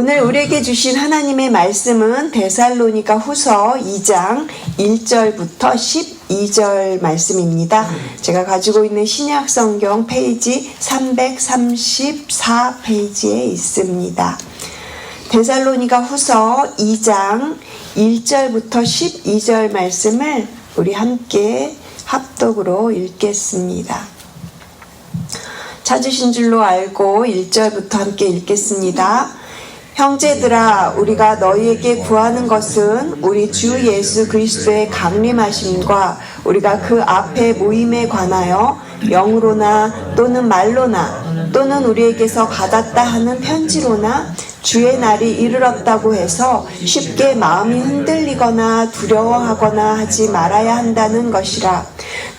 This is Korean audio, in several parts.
오늘 우리에게 주신 하나님의 말씀은 데살로니가 후서 2장 1절부터 12절 말씀입니다. 제가 가지고 있는 신약 성경 페이지 334페이지에 있습니다. 데살로니가 후서 2장 1절부터 12절 말씀을 우리 함께 합독으로 읽겠습니다. 찾으신 줄로 알고 1절부터 함께 읽겠습니다. 형제들아, 우리가 너희에게 구하는 것은 우리 주 예수 그리스도의 강림하심과 우리가 그 앞에 모임에 관하여 영으로나 또는 말로나 또는 우리에게서 받았다 하는 편지로나 주의 날이 이르렀다고 해서 쉽게 마음이 흔들리거나 두려워하거나 하지 말아야 한다는 것이라.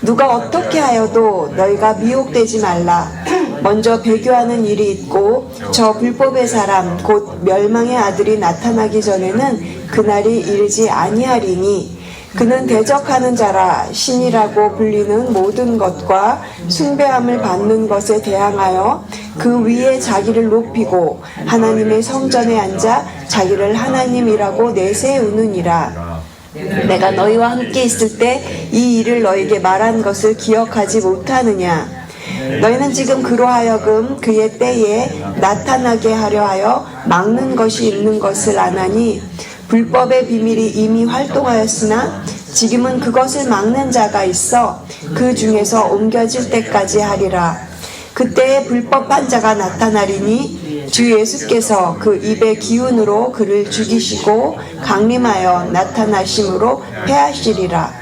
누가 어떻게 하여도 너희가 미혹되지 말라. 먼저 배교하는 일이 있고 저 불법의 사람 곧 멸망의 아들이 나타나기 전에는 그날이 이르지 아니하리니 그는 대적하는 자라. 신이라고 불리는 모든 것과 숭배함을 받는 것에 대항하여 그 위에 자기를 높이고 하나님의 성전에 앉아 자기를 하나님이라고 내세우느니라. 내가 너희와 함께 있을 때 이 일을 너희에게 말한 것을 기억하지 못하느냐. 너희는 지금 그로 하여금 그의 때에 나타나게 하려 하여 막는 것이 있는 것을 아나니 불법의 비밀이 이미 활동하였으나 지금은 그것을 막는 자가 있어 그 중에서 옮겨질 때까지 하리라. 그때에 불법한 자가 나타나리니 주 예수께서 그 입의 기운으로 그를 죽이시고 강림하여 나타나심으로 패하시리라.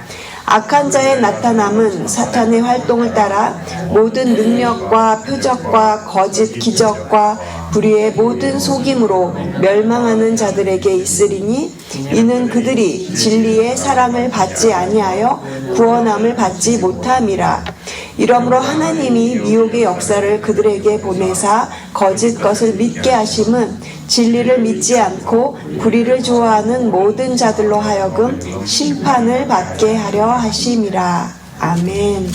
악한 자의 나타남은 사탄의 활동을 따라 모든 능력과 표적과 거짓 기적과 불의의 모든 속임으로 멸망하는 자들에게 있으리니 이는 그들이 진리의 사랑을 받지 아니하여 구원함을 받지 못함이라. 이러므로 하나님이 미혹의 역사를 그들에게 보내사 거짓 것을 믿게 하심은 진리를 믿지 않고 불의를 좋아하는 모든 자들로 하여금 심판을 받게 하려 하심이라. 아멘.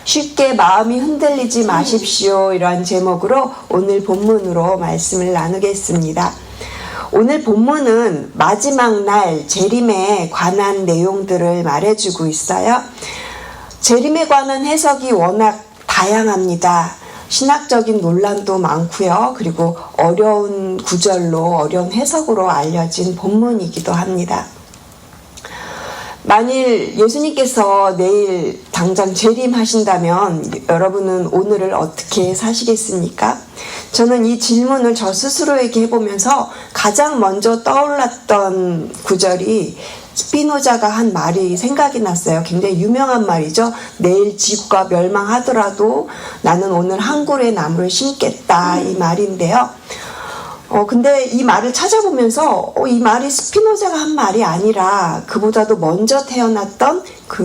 쉽게 마음이 흔들리지 마십시오. 이러한 제목으로 오늘 본문으로 말씀을 나누겠습니다. 오늘 본문은 마지막 날 재림에 관한 내용들을 말해주고 있어요. 재림에 관한 해석이 워낙 다양합니다. 신학적인 논란도 많고요. 그리고 어려운 구절로 어려운 해석으로 알려진 본문이기도 합니다. 만일 예수님께서 내일 당장 재림하신다면 여러분은 오늘을 어떻게 사시겠습니까? 저는 이 질문을 저 스스로에게 해보면서 가장 먼저 떠올랐던 구절이 스피노자가 한 말이 생각이 났어요. 굉장히 유명한 말이죠. 내일 지구가 멸망하더라도 나는 오늘 한 그루의 나무를 심겠다, 이 말인데요. 근데 이 말을 찾아보면서 이 말이 스피노자가 한 말이 아니라 그보다도 먼저 태어났던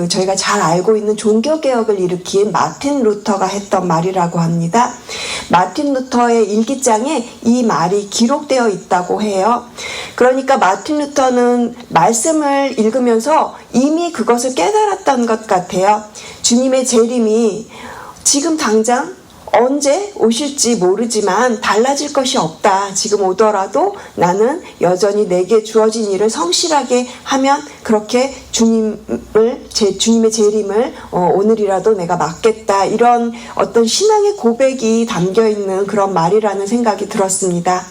저희가 잘 알고 있는 종교개혁을 일으킨 마틴 루터가 했던 말이라고 합니다. 마틴 루터의 일기장에 이 말이 기록되어 있다고 해요. 그러니까 마틴 루터는 말씀을 읽으면서 이미 그것을 깨달았던 것 같아요. 주님의 재림이 지금 당장 언제 오실지 모르지만 달라질 것이 없다. 지금 오더라도 나는 여전히 내게 주어진 일을 성실하게 하면 그렇게 주님의 재림을 오늘이라도 내가 맞겠다. 이런 어떤 신앙의 고백이 담겨있는 그런 말이라는 생각이 들었습니다.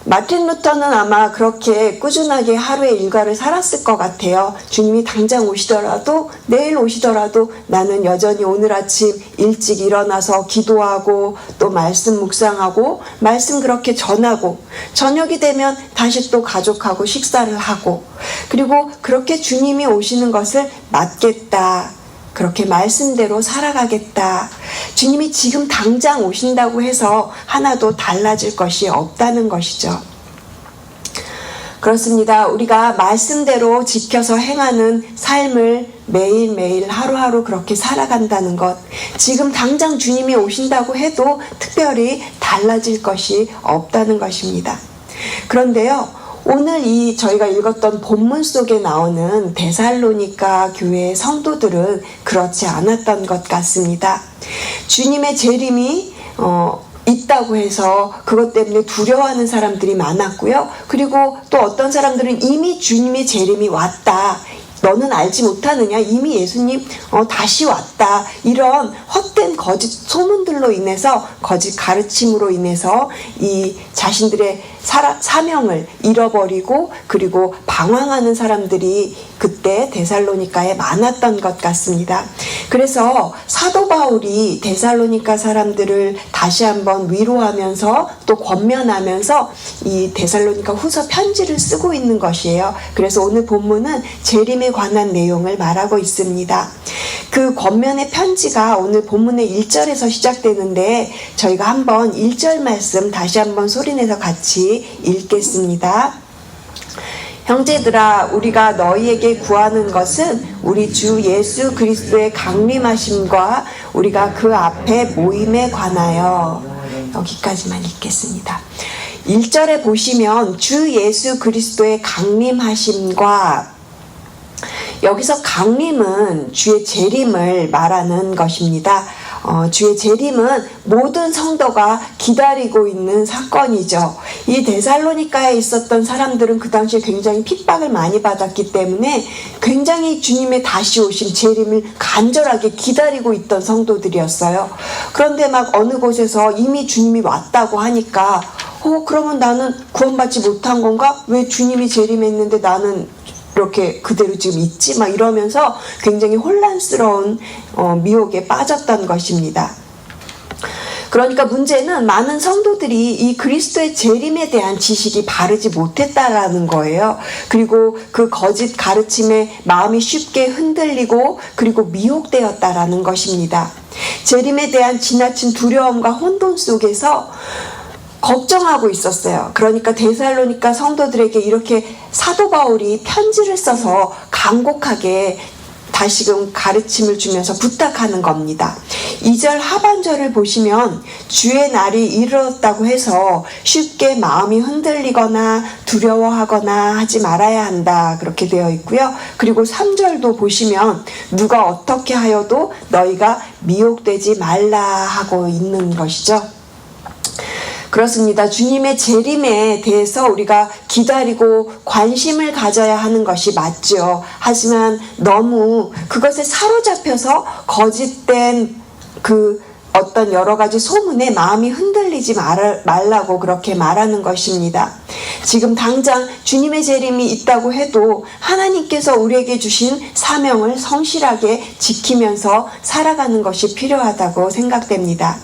마틴 루터는 아마 그렇게 꾸준하게 하루의 일과를 살았을 것 같아요. 주님이 당장 오시더라도 내일 오시더라도 나는 여전히 오늘 아침 일찍 일어나서 기도하고 또 말씀 묵상하고 말씀 그렇게 전하고 저녁이 되면 다시 또 가족하고 식사를 하고 그리고 그렇게 주님이 오시는 것을 맞겠다. 그렇게 말씀대로 살아가겠다. 주님이 지금 당장 오신다고 해서 하나도 달라질 것이 없다는 것이죠. 그렇습니다. 우리가 말씀대로 지켜서 행하는 삶을 매일매일 하루하루 그렇게 살아간다는 것, 지금 당장 주님이 오신다고 해도 특별히 달라질 것이 없다는 것입니다. 그런데요, 오늘 저희가 읽었던 본문 속에 나오는 데살로니가 교회의 성도들은 그렇지 않았던 것 같습니다. 주님의 재림이 있다고 해서 그것 때문에 두려워하는 사람들이 많았고요. 그리고 또 어떤 사람들은 이미 주님의 재림이 왔다. 너는 알지 못하느냐? 이미 예수님 다시 왔다. 이런 헛된 거짓 소문들로 인해서, 거짓 가르침으로 인해서 이 자신들의 사명을 잃어버리고 그리고 방황하는 사람들이 그때 데살로니가에 많았던 것 같습니다. 그래서 사도 바울이 데살로니가 사람들을 다시 한번 위로하면서 또 권면하면서 이 데살로니가 후서 편지를 쓰고 있는 것이에요. 그래서 오늘 본문은 재림에 관한 내용을 말하고 있습니다. 그 권면의 편지가 오늘 본문의 1절에서 시작되는데 저희가 한번 1절 말씀 다시 한번 소리내서 같이 읽겠습니다. 형제들아, 우리가 너희에게 구하는 것은 우리 주 예수 그리스도의 강림하심과 우리가 그 앞에 모임에 관하여. 여기까지만 읽겠습니다. 1절에 보시면 주 예수 그리스도의 강림하심과, 여기서 강림은 주의 재림을 말하는 것입니다. 주의 재림은 모든 성도가 기다리고 있는 사건이죠. 이 데살로니가에 있었던 사람들은 그 당시에 굉장히 핍박을 많이 받았기 때문에 굉장히 주님의 다시 오심 재림을 간절하게 기다리고 있던 성도들이었어요. 그런데 막 어느 곳에서 이미 주님이 왔다고 하니까 그러면 나는 구원받지 못한 건가? 왜 주님이 재림했는데 나는 이렇게 그대로 지금 있지? 막 이러면서 굉장히 혼란스러운 미혹에 빠졌던 것입니다. 그러니까 문제는 많은 성도들이 이 그리스도의 재림에 대한 지식이 바르지 못했다라는 거예요. 그리고 그 거짓 가르침에 마음이 쉽게 흔들리고 그리고 미혹되었다라는 것입니다. 재림에 대한 지나친 두려움과 혼돈 속에서 걱정하고 있었어요. 그러니까 데살로니가 성도들에게 이렇게 사도 바울이 편지를 써서 간곡하게 다시금 가르침을 주면서 부탁하는 겁니다. 2절 하반절을 보시면 주의 날이 이르렀다고 해서 쉽게 마음이 흔들리거나 두려워하거나 하지 말아야 한다, 그렇게 되어 있고요. 그리고 3절도 보시면 누가 어떻게 하여도 너희가 미혹되지 말라 하고 있는 것이죠. 그렇습니다. 주님의 재림에 대해서 우리가 기다리고 관심을 가져야 하는 것이 맞죠. 하지만 너무 그것에 사로잡혀서 거짓된 그 어떤 여러 가지 소문에 마음이 흔들리지 말라고 그렇게 말하는 것입니다. 지금 당장 주님의 재림이 있다고 해도 하나님께서 우리에게 주신 사명을 성실하게 지키면서 살아가는 것이 필요하다고 생각됩니다.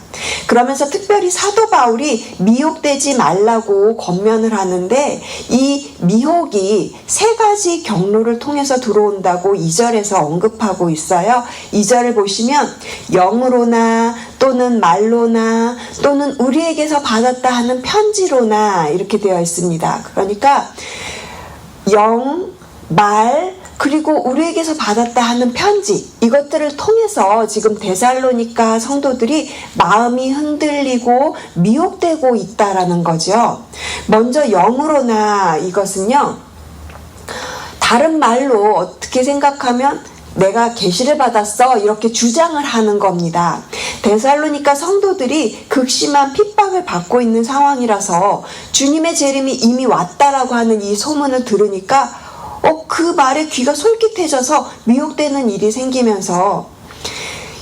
그러면서 특별히 사도 바울이 미혹되지 말라고 권면을 하는데, 이 미혹이 세 가지 경로를 통해서 들어온다고 2절에서 언급하고 있어요. 2절을 보시면 영으로나 또는 말로나 또는 우리에게서 받았다 하는 편지로나 이렇게 되어 있습니다. 그러니까 영, 말, 그리고 우리에게서 받았다 하는 편지, 이것들을 통해서 지금 데살로니가 성도들이 마음이 흔들리고 미혹되고 있다라는 거죠. 먼저 영으로나, 이것은요, 다른 말로 어떻게 생각하면 내가 계시를 받았어, 이렇게 주장을 하는 겁니다. 데살로니가 성도들이 극심한 핍박을 받고 있는 상황이라서 주님의 재림이 이미 왔다라고 하는 이 소문을 들으니까 그 말에 귀가 솔깃해져서 미혹되는 일이 생기면서,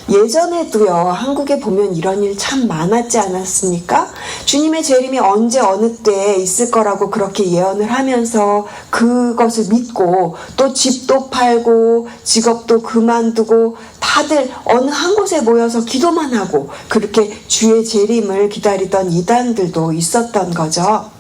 예전에도요, 한국에 보면 이런 일 참 많았지 않았습니까? 주님의 재림이 언제 어느 때에 있을 거라고 그렇게 예언을 하면서 그것을 믿고 또 집도 팔고 직업도 그만두고 다들 어느 한 곳에 모여서 기도만 하고 그렇게 주의 재림을 기다리던 이단들도 있었던 거죠.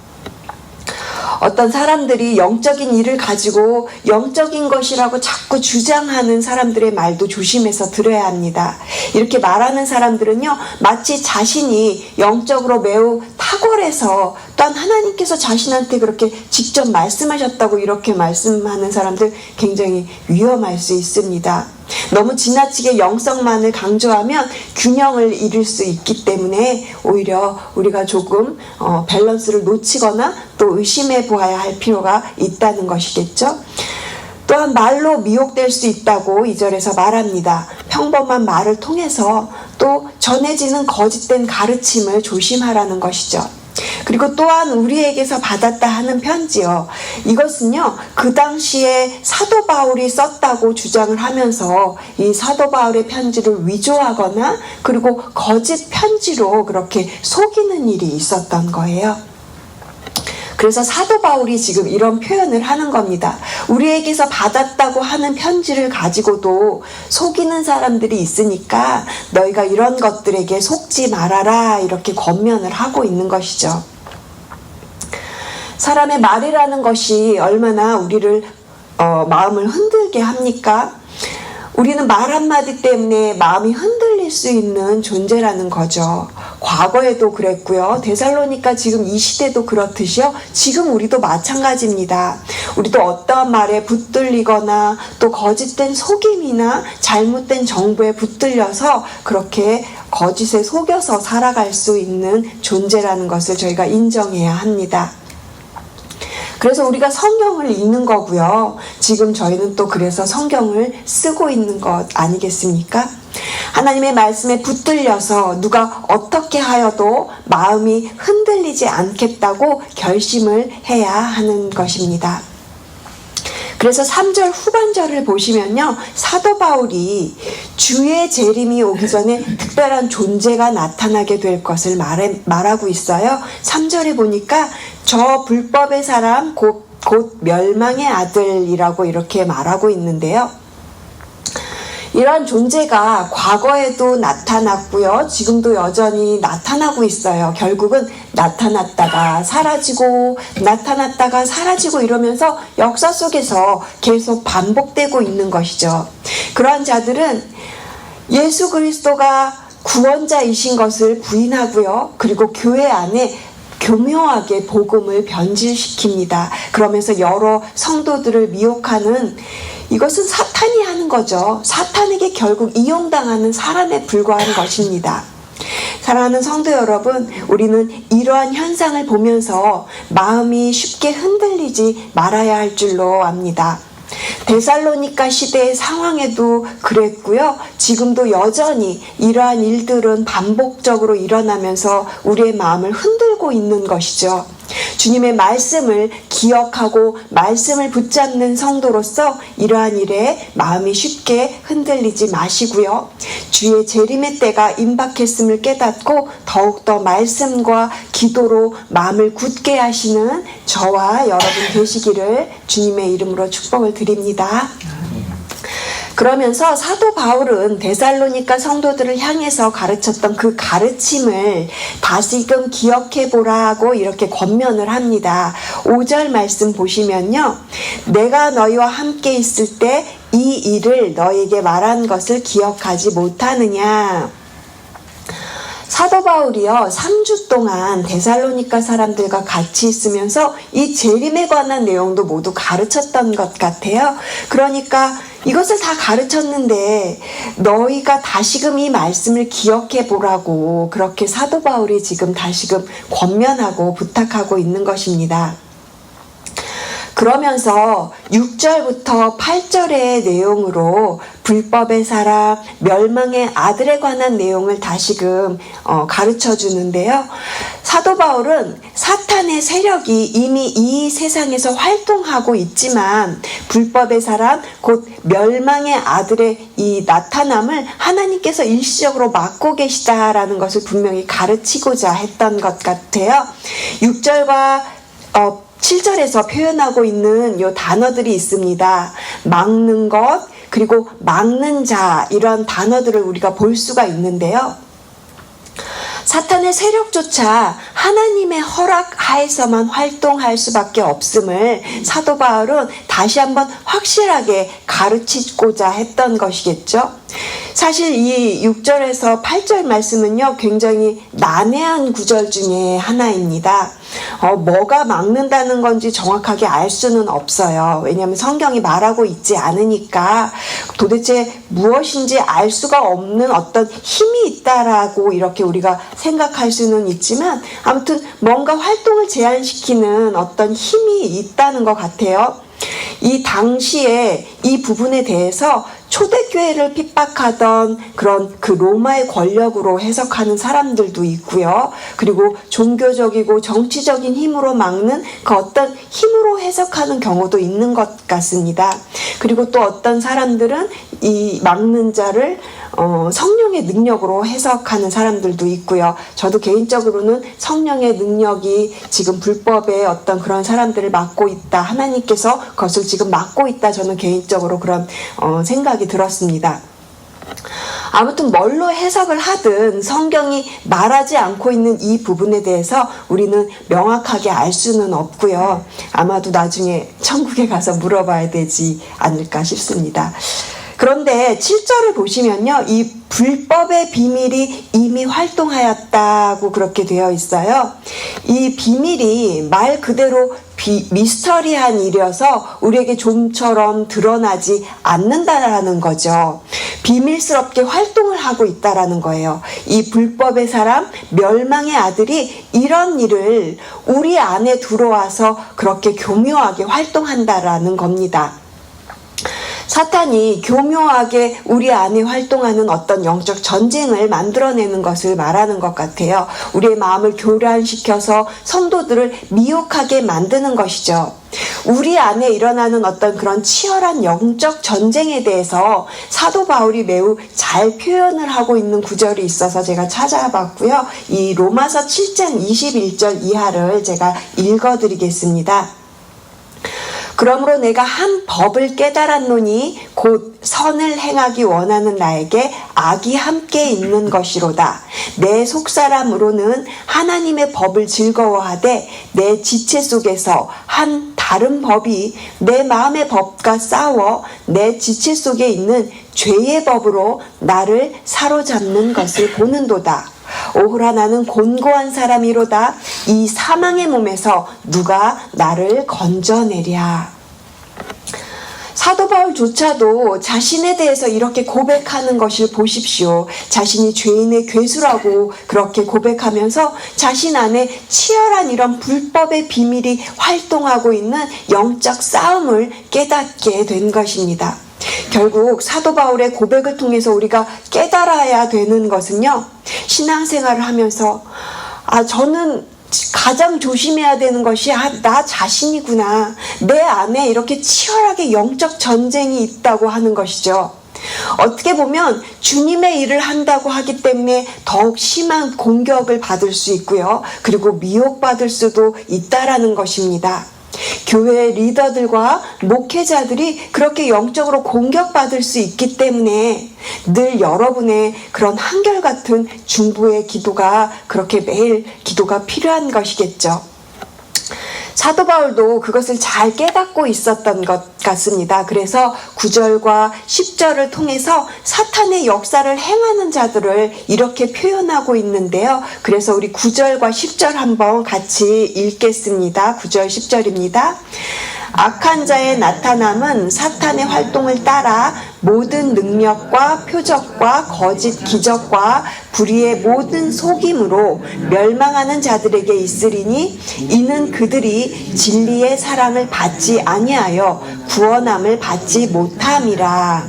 어떤 사람들이 영적인 일을 가지고 영적인 것이라고 자꾸 주장하는 사람들의 말도 조심해서 들어야 합니다. 이렇게 말하는 사람들은요, 마치 자신이 영적으로 매우 탁월해서 또한 하나님께서 자신한테 그렇게 직접 말씀하셨다고 이렇게 말씀하는 사람들 굉장히 위험할 수 있습니다. 너무 지나치게 영성만을 강조하면 균형을 잃을 수 있기 때문에 오히려 우리가 조금 밸런스를 놓치거나 또 의심해 보아야 할 필요가 있다는 것이겠죠. 또한 말로 미혹될 수 있다고 2절에서 말합니다. 평범한 말을 통해서 또 전해지는 거짓된 가르침을 조심하라는 것이죠. 그리고 또한 우리에게서 받았다 하는 편지요. 이것은요, 그 당시에 사도 바울이 썼다고 주장을 하면서 이 사도 바울의 편지를 위조하거나 그리고 거짓 편지로 그렇게 속이는 일이 있었던 거예요. 그래서 사도 바울이 지금 이런 표현을 하는 겁니다. 우리에게서 받았다고 하는 편지를 가지고도 속이는 사람들이 있으니까 너희가 이런 것들에게 속지 말아라, 이렇게 권면을 하고 있는 것이죠. 사람의 말이라는 것이 얼마나 우리를 마음을 흔들게 합니까? 우리는 말 한마디 때문에 마음이 흔들릴 수 있는 존재라는 거죠. 과거에도 그랬고요. 데살로니가 지금 이 시대도 그렇듯이요. 지금 우리도 마찬가지입니다. 우리도 어떠한 말에 붙들리거나 또 거짓된 속임이나 잘못된 정보에 붙들려서 그렇게 거짓에 속여서 살아갈 수 있는 존재라는 것을 저희가 인정해야 합니다. 그래서 우리가 성경을 읽는 거고요. 지금 저희는 또 그래서 성경을 쓰고 있는 것 아니겠습니까? 하나님의 말씀에 붙들려서 누가 어떻게 하여도 마음이 흔들리지 않겠다고 결심을 해야 하는 것입니다. 그래서 3절 후반절을 보시면요, 사도 바울이 주의 재림이 오기 전에 특별한 존재가 나타나게 될 것을 말하고 있어요. 3절에 보니까 저 불법의 사람 곧 멸망의 아들이라고 이렇게 말하고 있는데요. 이런 존재가 과거에도 나타났고요. 지금도 여전히 나타나고 있어요. 결국은 나타났다가 사라지고 나타났다가 사라지고 이러면서 역사 속에서 계속 반복되고 있는 것이죠. 그러한 자들은 예수 그리스도가 구원자이신 것을 부인하고요. 그리고 교회 안에 교묘하게 복음을 변질시킵니다. 그러면서 여러 성도들을 미혹하는, 이것은 사탄이 하는 거죠. 사탄에게 결국 이용당하는 사람에 불과한 것입니다. 사랑하는 성도 여러분, 우리는 이러한 현상을 보면서 마음이 쉽게 흔들리지 말아야 할 줄로 압니다. 데살로니가 시대의 상황에도 그랬고요. 지금도 여전히 이러한 일들은 반복적으로 일어나면서 우리의 마음을 흔들고 있는 것이죠. 주님의 말씀을 기억하고 말씀을 붙잡는 성도로서 이러한 일에 마음이 쉽게 흔들리지 마시고요. 주의 재림의 때가 임박했음을 깨닫고 더욱더 말씀과 기도로 마음을 굳게 하시는 저와 여러분 되시기를 주님의 이름으로 축복을 드립니다. 그러면서 사도 바울은 데살로니가 성도들을 향해서 가르쳤던 그 가르침을 다시금 기억해 보라고 이렇게 권면을 합니다. 5절 말씀 보시면요, 내가 너희와 함께 있을 때 이 일을 너희에게 말한 것을 기억하지 못하느냐. 사도 바울이요, 3주 동안 데살로니가 사람들과 같이 있으면서 이 재림에 관한 내용도 모두 가르쳤던 것 같아요. 그러니까 이것을 다 가르쳤는데 너희가 다시금 이 말씀을 기억해 보라고 그렇게 사도 바울이 지금 다시금 권면하고 부탁하고 있는 것입니다. 그러면서 6절부터 8절의 내용으로 불법의 사람, 멸망의 아들에 관한 내용을 다시금 가르쳐 주는데요. 사도 바울은 사탄의 세력이 이미 이 세상에서 활동하고 있지만 불법의 사람, 곧 멸망의 아들의 이 나타남을 하나님께서 일시적으로 막고 계시다라는 것을 분명히 가르치고자 했던 것 같아요. 6절과 7절에서 표현하고 있는 요 단어들이 있습니다. 막는 것, 그리고 막는 자, 이런 단어들을 우리가 볼 수가 있는데요. 사탄의 세력조차 하나님의 허락 하에서만 활동할 수밖에 없음을 사도 바울은 다시 한번 확실하게 가르치고자 했던 것이겠죠. 사실 이 6절에서 8절 말씀은요, 굉장히 난해한 구절 중에 하나입니다. 뭐가 막는다는 건지 정확하게 알 수는 없어요. 왜냐하면 성경이 말하고 있지 않으니까 도대체 무엇인지 알 수가 없는 어떤 힘이 있다라고 이렇게 우리가 생각할 수는 있지만, 아무튼 뭔가 활동을 제한시키는 어떤 힘이 있다는 것 같아요. 이 당시에 이 부분에 대해서 초대교회를 핍박하던 그런 그 로마의 권력으로 해석하는 사람들도 있고요. 그리고 종교적이고 정치적인 힘으로 막는 그 어떤 힘으로 해석하는 경우도 있는 것 같습니다. 그리고 또 어떤 사람들은 이 막는 자를 성령의 능력으로 해석하는 사람들도 있고요. 저도 개인적으로는 성령의 능력이 지금 불법의 어떤 그런 사람들을 막고 있다. 하나님께서 그것을 지금 막고 있다. 저는 개인적으로 그런 생각이 들었습니다. 아무튼 뭘로 해석을 하든 성경이 말하지 않고 있는 이 부분에 대해서 우리는 명확하게 알 수는 없고요. 아마도 나중에 천국에 가서 물어봐야 되지 않을까 싶습니다. 그런데 7절을 보시면요. 이 불법의 비밀이 이미 활동하였다고 그렇게 되어 있어요. 이 비밀이 말 그대로 미스터리한 일이어서 우리에게 좀처럼 드러나지 않는다라는 거죠. 비밀스럽게 활동을 하고 있다라는 거예요. 이 불법의 사람, 멸망의 아들이 이런 일을 우리 안에 들어와서 그렇게 교묘하게 활동한다라는 겁니다. 사탄이 교묘하게 우리 안에 활동하는 어떤 영적 전쟁을 만들어내는 것을 말하는 것 같아요. 우리의 마음을 교란시켜서 성도들을 미혹하게 만드는 것이죠. 우리 안에 일어나는 어떤 그런 치열한 영적 전쟁에 대해서 사도 바울이 매우 잘 표현을 하고 있는 구절이 있어서 제가 찾아봤고요. 이 로마서 7장 21절 이하를 제가 읽어드리겠습니다. 그러므로 내가 한 법을 깨달았노니 곧 선을 행하기 원하는 나에게 악이 함께 있는 것이로다. 내 속사람으로는 하나님의 법을 즐거워하되 내 지체 속에서 한 다른 법이 내 마음의 법과 싸워 내 지체 속에 있는 죄의 법으로 나를 사로잡는 것을 보는도다. 오호라 나는 곤고한 사람이로다. 이 사망의 몸에서 누가 나를 건져내랴. 사도 바울조차도 자신에 대해서 이렇게 고백하는 것을 보십시오. 자신이 죄인의 괴수라고 그렇게 고백하면서 자신 안에 치열한 이런 불법의 비밀이 활동하고 있는 영적 싸움을 깨닫게 된 것입니다. 결국 사도 바울의 고백을 통해서 우리가 깨달아야 되는 것은요. 신앙생활을 하면서 저는 가장 조심해야 되는 것이 나 자신이구나. 내 안에 이렇게 치열하게 영적 전쟁이 있다고 하는 것이죠. 어떻게 보면 주님의 일을 한다고 하기 때문에 더욱 심한 공격을 받을 수 있고요. 그리고 미혹받을 수도 있다라는 것입니다. 교회 리더들과 목회자들이 그렇게 영적으로 공격받을 수 있기 때문에 늘 여러분의 그런 한결같은 중보의 기도가 그렇게 매일 기도가 필요한 것이겠죠. 사도 바울도 그것을 잘 깨닫고 있었던 것 같습니다. 그래서 9절과 10절을 통해서 사탄의 역사를 행하는 자들을 이렇게 표현하고 있는데요. 그래서 우리 9절과 10절 한번 같이 읽겠습니다. 9절 10절입니다. 악한 자의 나타남은 사탄의 활동을 따라 모든 능력과 표적과 거짓 기적과 불의의 모든 속임으로 멸망하는 자들에게 있으리니 이는 그들이 진리의 사랑을 받지 아니하여 구원함을 받지 못함이라.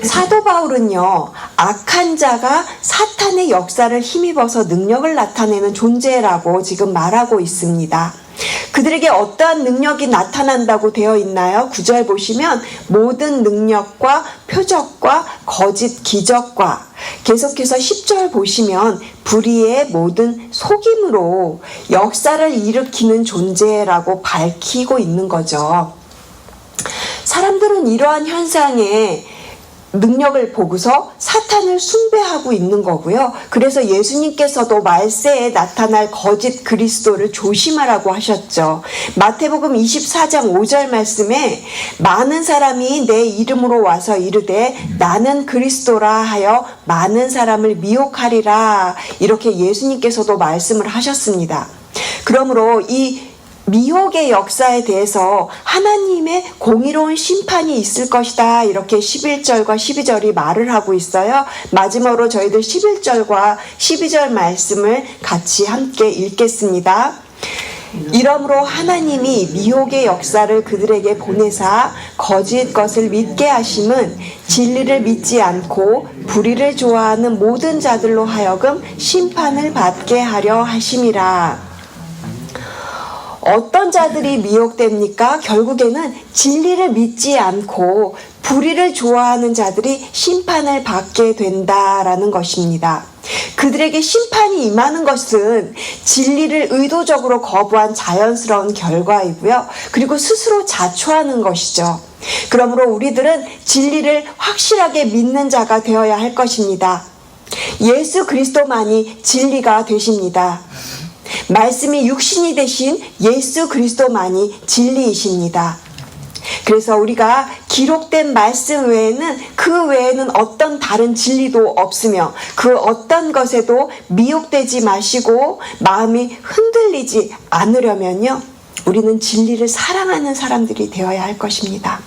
사도 바울은요, 악한 자가 사탄의 역사를 힘입어서 능력을 나타내는 존재라고 지금 말하고 있습니다. 그들에게 어떠한 능력이 나타난다고 되어 있나요? 9절 보시면 모든 능력과 표적과 거짓 기적과 계속해서 10절 보시면 불의의 모든 속임으로 역사를 일으키는 존재라고 밝히고 있는 거죠. 사람들은 이러한 현상에 능력을 보고서 사탄을 숭배하고 있는 거고요. 그래서 예수님께서도 말세에 나타날 거짓 그리스도를 조심하라고 하셨죠. 마태복음 24장 5절 말씀에 많은 사람이 내 이름으로 와서 이르되 나는 그리스도라 하여 많은 사람을 미혹하리라. 이렇게 예수님께서도 말씀을 하셨습니다. 그러므로 이 미혹의 역사에 대해서 하나님의 공의로운 심판이 있을 것이다. 이렇게 11절과 12절이 말을 하고 있어요. 마지막으로 저희들 11절과 12절 말씀을 같이 함께 읽겠습니다. 이러므로 하나님이 미혹의 역사를 그들에게 보내사 거짓 것을 믿게 하심은 진리를 믿지 않고 불의를 좋아하는 모든 자들로 하여금 심판을 받게 하려 하심이라. 어떤 자들이 미혹됩니까? 결국에는 진리를 믿지 않고 불의를 좋아하는 자들이 심판을 받게 된다라는 것입니다. 그들에게 심판이 임하는 것은 진리를 의도적으로 거부한 자연스러운 결과이고요. 그리고 스스로 자초하는 것이죠. 그러므로 우리들은 진리를 확실하게 믿는 자가 되어야 할 것입니다. 예수 그리스도만이 진리가 되십니다. 말씀이 육신이 되신 예수 그리스도만이 진리이십니다. 그래서 우리가 기록된 말씀 외에는 그 외에는 어떤 다른 진리도 없으며 그 어떤 것에도 미혹되지 마시고 마음이 흔들리지 않으려면요, 우리는 진리를 사랑하는 사람들이 되어야 할 것입니다.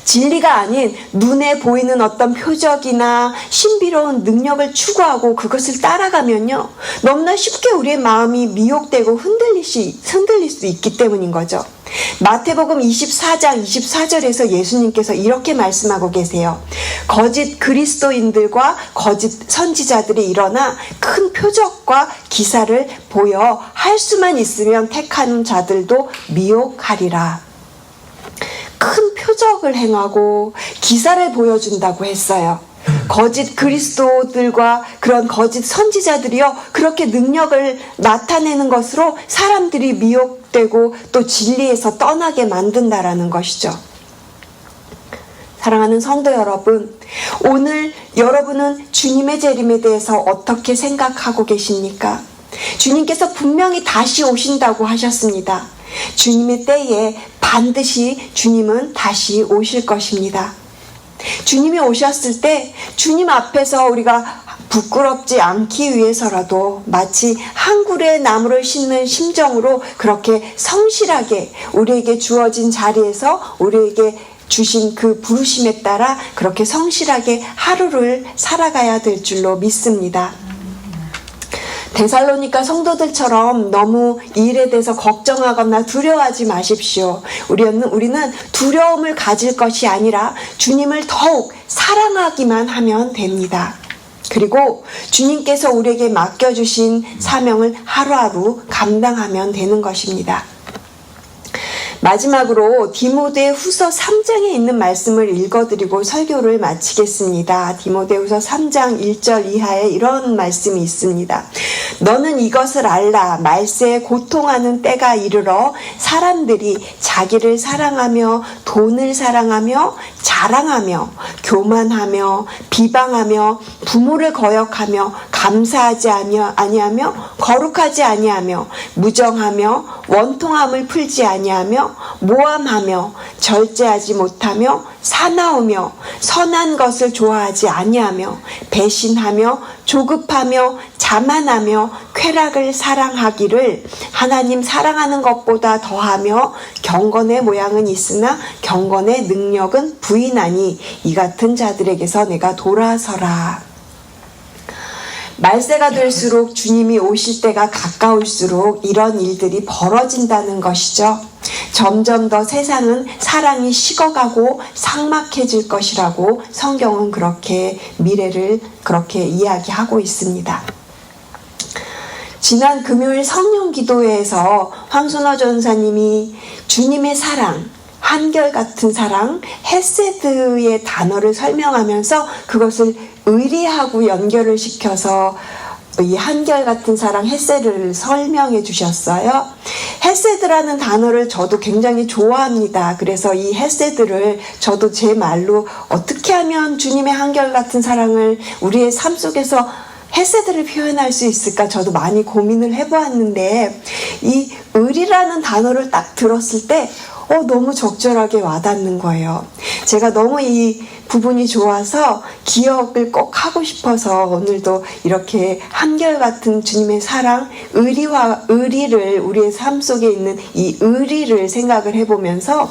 진리가 아닌 눈에 보이는 어떤 표적이나 신비로운 능력을 추구하고 그것을 따라가면요, 너무나 쉽게 우리의 마음이 미혹되고 흔들릴 수 있기 때문인 거죠. 마태복음 24장 24절에서 예수님께서 이렇게 말씀하고 계세요. 거짓 그리스도인들과 거짓 선지자들이 일어나 큰 표적과 기사를 보여 할 수만 있으면 택하는 자들도 미혹하리라. 큰 표적을 행하고 기사를 보여준다고 했어요. 거짓 그리스도들과 그런 거짓 선지자들이요, 그렇게 능력을 나타내는 것으로 사람들이 미혹되고 또 진리에서 떠나게 만든다라는 것이죠. 사랑하는 성도 여러분, 오늘 여러분은 주님의 재림에 대해서 어떻게 생각하고 계십니까? 주님께서 분명히 다시 오신다고 하셨습니다. 주님의 때에 반드시 주님은 다시 오실 것입니다. 주님이 오셨을 때 주님 앞에서 우리가 부끄럽지 않기 위해서라도 마치 한 그루의 나무를 심는 심정으로 그렇게 성실하게 우리에게 주어진 자리에서 우리에게 주신 그 부르심에 따라 그렇게 성실하게 하루를 살아가야 될 줄로 믿습니다. 데살로니가 성도들처럼 너무 이 일에 대해서 걱정하거나 두려워하지 마십시오. 우리는 두려움을 가질 것이 아니라 주님을 더욱 사랑하기만 하면 됩니다. 그리고 주님께서 우리에게 맡겨주신 사명을 하루하루 감당하면 되는 것입니다. 마지막으로 디모데후서 3장에 있는 말씀을 읽어드리고 설교를 마치겠습니다. 디모데후서 3장 1절 이하에 이런 말씀이 있습니다. 너는 이것을 알라. 말세에 고통하는 때가 이르러 사람들이 자기를 사랑하며 돈을 사랑하며 자랑하며 교만하며 비방하며 부모를 거역하며 감사하지 아니하며 거룩하지 아니하며 무정하며 원통함을 풀지 아니하며 모함하며 절제하지 못하며 사나우며 선한 것을 좋아하지 아니하며 배신하며 조급하며 자만하며 쾌락을 사랑하기를 하나님 사랑하는 것보다 더하며 경건의 모양은 있으나 경건의 능력은 부인하니 이 같은 자들에게서 내가 돌아서라. 말세가 될수록 주님이 오실 때가 가까울수록 이런 일들이 벌어진다는 것이죠. 점점 더 세상은 사랑이 식어가고 삭막해질 것이라고 성경은 그렇게 미래를 그렇게 이야기하고 있습니다. 지난 금요일 성령 기도회에서 황순호 전사님이 주님의 사랑, 한결같은 사랑, 헤세드의 단어를 설명하면서 그것을 의리하고 연결을 시켜서 이 한결같은 사랑 헤세드를 설명해 주셨어요. 헤세드라는 단어를 저도 굉장히 좋아합니다. 그래서 이 헤세드를 저도 제 말로 어떻게 하면 주님의 한결같은 사랑을 우리의 삶 속에서 헤세드를 표현할 수 있을까 저도 많이 고민을 해보았는데 이 의리라는 단어를 딱 들었을 때 너무 적절하게 와닿는 거예요. 제가 너무 이 부분이 좋아서 기억을 꼭 하고 싶어서 오늘도 이렇게 한결같은 주님의 사랑, 의리를 우리의 삶 속에 있는 이 의리를 생각을 해보면서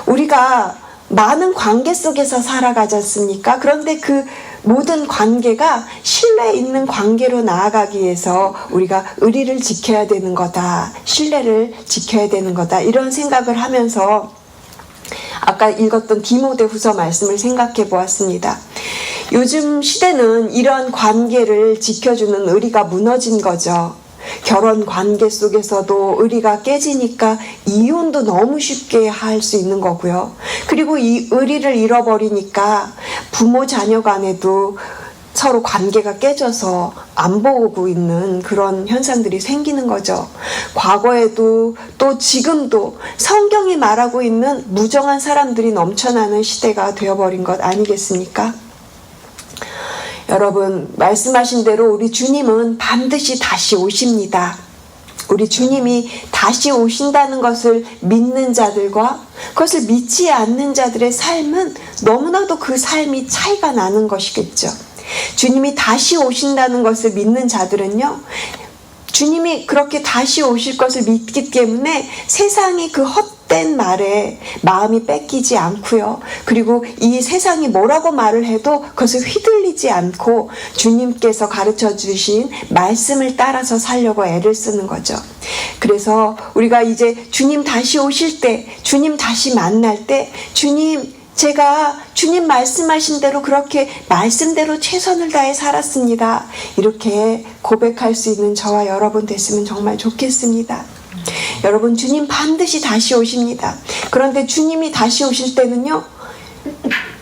우리가 많은 관계 속에서 살아가지 않습니까? 그런데 그 모든 관계가 신뢰 있는 관계로 나아가기 위해서 우리가 의리를 지켜야 되는 거다. 신뢰를 지켜야 되는 거다. 이런 생각을 하면서 아까 읽었던 디모데후서 말씀을 생각해 보았습니다. 요즘 시대는 이런 관계를 지켜주는 의리가 무너진 거죠. 결혼 관계 속에서도 의리가 깨지니까 이혼도 너무 쉽게 할 수 있는 거고요. 그리고 이 의리를 잃어버리니까 부모 자녀 간에도 서로 관계가 깨져서 안 보고 있는 그런 현상들이 생기는 거죠. 과거에도 또 지금도 성경이 말하고 있는 무정한 사람들이 넘쳐나는 시대가 되어버린 것 아니겠습니까? 여러분, 말씀하신 대로 우리 주님은 반드시 다시 오십니다. 우리 주님이 다시 오신다는 것을 믿는 자들과 그것을 믿지 않는 자들의 삶은 너무나도 그 삶이 차이가 나는 것이겠죠. 주님이 다시 오신다는 것을 믿는 자들은요, 주님이 그렇게 다시 오실 것을 믿기 때문에 세상이 그 헛된 말에 마음이 뺏기지 않고요. 그리고 이 세상이 뭐라고 말을 해도 그것을 휘둘리지 않고 주님께서 가르쳐 주신 말씀을 따라서 살려고 애를 쓰는 거죠. 그래서 우리가 이제 주님 다시 오실 때, 주님 다시 만날 때, 제가 주님 말씀하신 대로 그렇게 말씀대로 최선을 다해 살았습니다. 이렇게 고백할 수 있는 저와 여러분 됐으면 정말 좋겠습니다. 여러분, 주님 반드시 다시 오십니다. 그런데 주님이 다시 오실 때는요,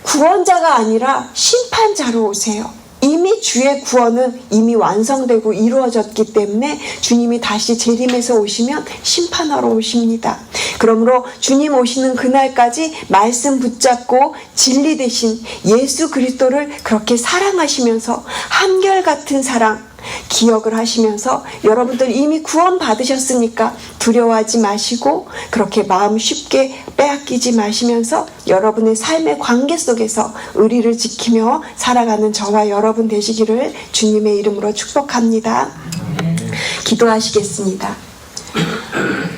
구원자가 아니라 심판자로 오세요. 이미 주의 구원은 이미 완성되고 이루어졌기 때문에 주님이 다시 재림해서 오시면 심판하러 오십니다. 그러므로 주님 오시는 그날까지 말씀 붙잡고 진리 되신 예수 그리스도를 그렇게 사랑하시면서 한결같은 사랑 기억을 하시면서 여러분들 이미 구원 받으셨으니까 두려워하지 마시고 그렇게 마음 쉽게 빼앗기지 마시면서 여러분의 삶의 관계 속에서 의리를 지키며 살아가는 저와 여러분 되시기를 주님의 이름으로 축복합니다. 기도하시겠습니다.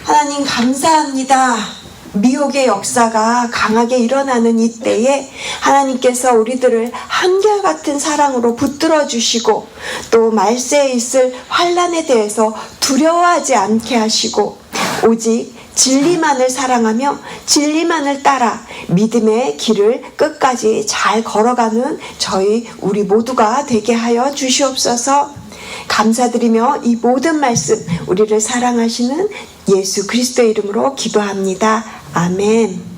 하나님 감사합니다. 미혹의 역사가 강하게 일어나는 이때에 하나님께서 우리들을 한결같은 사랑으로 붙들어 주시고 또 말세에 있을 환난에 대해서 두려워하지 않게 하시고 오직 진리만을 사랑하며 진리만을 따라 믿음의 길을 끝까지 잘 걸어가는 우리 모두가 되게 하여 주시옵소서. 감사드리며 이 모든 말씀 우리를 사랑하시는 예수 그리스도의 이름으로 기도합니다. 아멘.